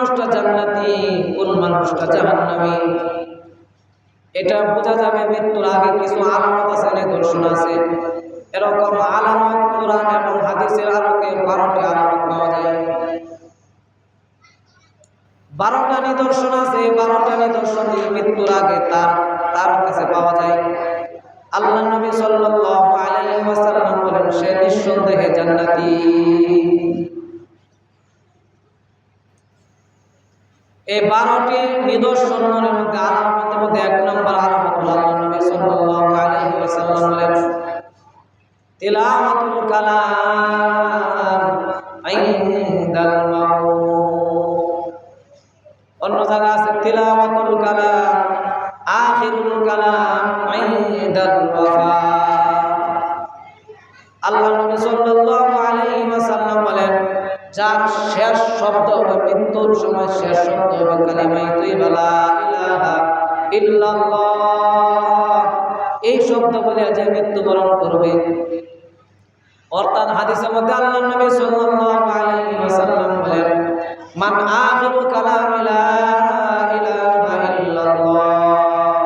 মানুষটা জান্নাতি, কোন মানুষটা জাহান্নামী, এটা বোঝা যাবে মৃত্যুর আগে কিছু আলামত আছে, নিদর্শন আছে। এরকম আলামত কোরআন এবং হাদিসের আলোকে 12টি আলামত পাওয়া যায়। 12টা নিদর্শন আছে। 12টা নিদর্শন মৃত্যুর আগে তার কাছে পাওয়া যায়। আল্লাহ নবী সাল্লাল্লাহু আলাইহি ওয়াসাল্লাম বলেন, সে নিঃসন্দেহে জান্নাতি। এই 12টি নিদর্শনের মধ্যে আলামতের মধ্যে 1 নম্বর আলামত আল্লাহ নবী সাল্লাল্লাহু আলাইহি ওয়াসাল্লাম বলেন, তিলাওয়াতুল কালাম ইনদাল মাউত। অন্য জায়গা আছে তিলাওয়াতুল কালাম আখিরুল কালাম ইনদাল ওয়াফা। আল্লাহ নবী সাল্লাল্লাহু আলাইহি ওয়াসাল্লাম বলেন, যার শেষ শব্দ হবে, মৃত্যুর সময় শেষ শব্দ হবে কালিমা তাইয়্যিবা লা ইলাহা ইল্লাল্লাহ, এই শব্দ বলে যে মৃত্যুবরণ করবে। অর্থাৎ হাদিসের মধ্যে আল্লাহ নবী সাল্লাল্লাহু আলাইহি ওয়াসাল্লাম বলেন, মান আখিরু কালামি লা ইলাহা ইল্লাল্লাহ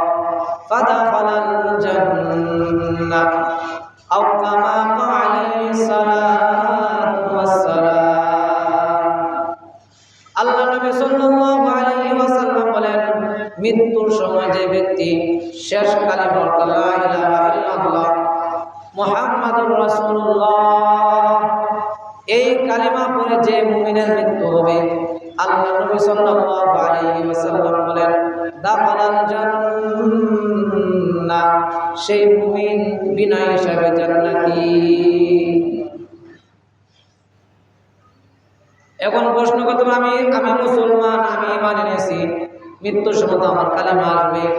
ফাদাখালাল জান্নাহ আও কামা আলাইহিস সালাতু ওয়াস সালাম। আল্লাহ নবী সাল্লাল্লাহু আলাইহি ওয়াসাল্লাম বলেন, মৃত্যুর সময় যে ব্যক্তি শেষ কালিমা লা ইলাহা ইল্লাল্লাহ মুহাম্মাদুর রাসূলুল্লাহ, এই কালিমা পড়ে যে মুমিনের মৃত্যু হবে, আল্লাহ নবী সাল্লাল্লাহু আলাইহি ওয়াসাল্লাম বলেন, দাখালাল জান্নাহ, সেই মুমিন বিনা হিসাবে জান্নাতি। এখন প্রশ্ন করতে, আমি মুসলমান, আমি ঈমান এনেছি, মৃত্যুর সময় আমার কালিমা আসবে,